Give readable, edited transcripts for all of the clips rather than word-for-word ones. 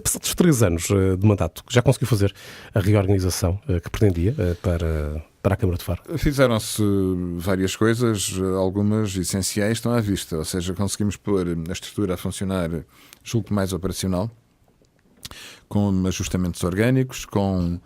Passados 3 anos de mandato, já conseguiu fazer a reorganização que pretendia para a Câmara de Faro? Fizeram-se várias coisas, algumas essenciais estão à vista, ou seja, conseguimos pôr a estrutura a funcionar, julgo que mais operacional, com ajustamentos orgânicos, com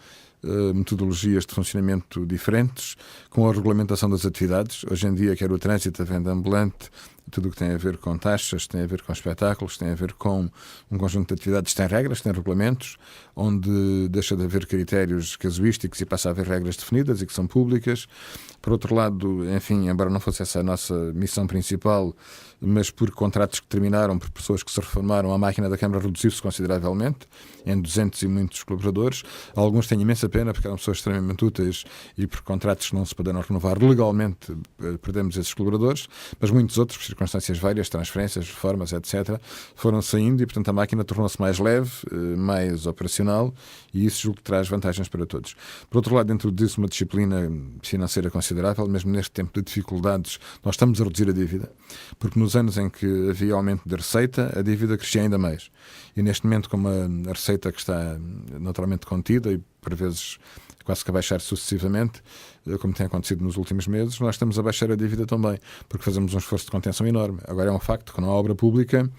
metodologias de funcionamento diferentes, com a regulamentação das atividades. Hoje em dia, quer o trânsito, a venda ambulante, tudo o que tem a ver com taxas, tem a ver com espetáculos, tem a ver com um conjunto de atividades, tem regras, tem regulamentos, onde deixa de haver critérios casuísticos e passa a haver regras definidas e que são públicas. Por outro lado, enfim, embora não fosse essa a nossa missão principal, mas por contratos que terminaram, por pessoas que se reformaram, a máquina da Câmara reduziu-se consideravelmente, em 200 e muitos colaboradores. Alguns têm imensa pena, porque eram pessoas extremamente úteis e por contratos que não se puderam renovar legalmente, perdemos esses colaboradores, mas muitos outros, por circunstâncias várias, transferências, reformas, etc., foram saindo e, portanto, a máquina tornou-se mais leve, mais operacional, e isso julgo que traz vantagens para todos. Por outro lado, introduziu-se uma disciplina financeira considerável, mesmo neste tempo de dificuldades, nós estamos a reduzir a dívida, porque nos anos em que havia aumento de receita, a dívida crescia ainda mais. E neste momento, como a receita que está naturalmente contida e, por vezes, quase que a baixar sucessivamente, como tem acontecido nos últimos meses, nós estamos a baixar a dívida também, porque fazemos um esforço de contenção enorme. Agora é um facto que não há obra pública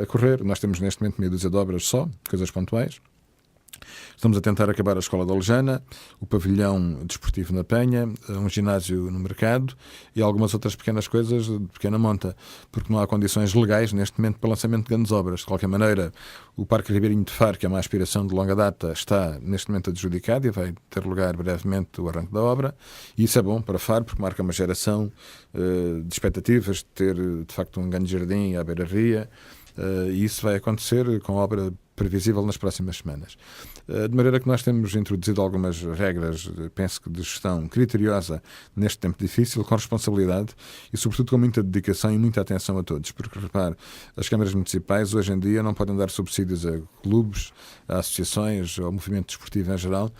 a correr. Nós temos neste momento meia dúzia de obras só, coisas pontuais. Estamos a tentar acabar a Escola da Alejana, o pavilhão desportivo na Penha, um ginásio no mercado e algumas outras pequenas coisas de pequena monta, porque não há condições legais neste momento para o lançamento de grandes obras. De qualquer maneira, o Parque Ribeirinho de Faro, que é uma aspiração de longa data, está neste momento adjudicado e vai ter lugar brevemente o arranque da obra. E isso é bom para Faro, porque marca uma geração de expectativas de ter, de facto, um grande jardim à beira-ria. E isso vai acontecer com a obra previsível nas próximas semanas. De maneira que nós temos introduzido algumas regras, penso que de gestão criteriosa neste tempo difícil, com responsabilidade e, sobretudo, com muita dedicação e muita atenção a todos. Porque, repare, as câmaras municipais hoje em dia não podem dar subsídios a clubes, a associações, ao movimento desportivo em geral.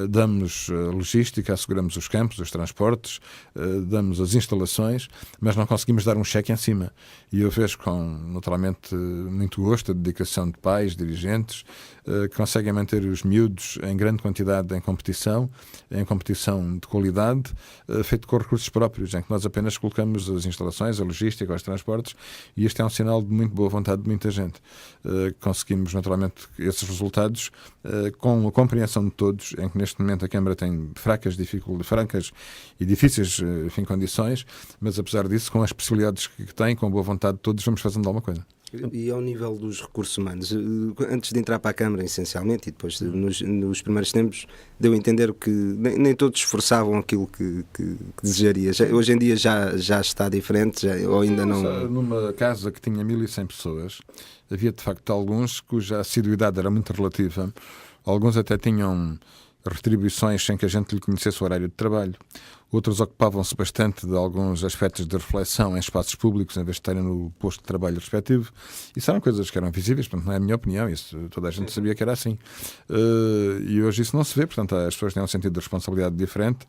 Damos logística, asseguramos os campos, os transportes, damos as instalações, mas não conseguimos dar um cheque em cima. E eu vejo com, naturalmente, muito gosto a dedicação de pais, dirigentes, que conseguem manter os miúdos em grande quantidade em competição de qualidade, feito com recursos próprios, em que nós apenas colocamos as instalações, a logística, os transportes, e este é um sinal de muito boa vontade de muita gente. Conseguimos, naturalmente, esses resultados com a compreensão de todos, em que neste momento a Câmara tem francas e difíceis condições, mas apesar disso, com as possibilidades que tem, com a boa vontade de todos, vamos fazendo alguma coisa. E ao nível dos recursos humanos, antes de entrar para a Câmara, essencialmente, e depois nos primeiros tempos, deu a entender que nem todos esforçavam aquilo que desejaria. Hoje em dia já está diferente, ou ainda não? Numa casa que tinha 1.100 pessoas, havia de facto alguns cuja assiduidade era muito relativa. Alguns até tinham retribuições sem que a gente lhe conhecesse o horário de trabalho. Outros ocupavam-se bastante de alguns aspectos de reflexão em espaços públicos, em vez de estarem no posto de trabalho respectivo. Isso eram coisas que eram visíveis, portanto, não é a minha opinião, isso toda a gente sabia que era assim. E hoje isso não se vê, portanto, as pessoas têm um sentido de responsabilidade diferente,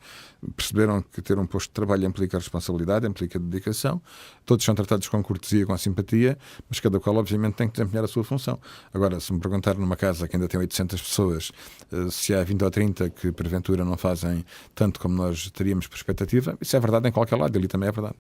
perceberam que ter um posto de trabalho implica responsabilidade, implica dedicação, todos são tratados com cortesia, com simpatia, mas cada qual, obviamente, tem que desempenhar a sua função. Agora, se me perguntar numa casa que ainda tem 800 pessoas, se há 20 ou 30 que, porventura, não fazem tanto como nós teríamos por expectativa, isso é verdade em qualquer lado, ali também é verdade.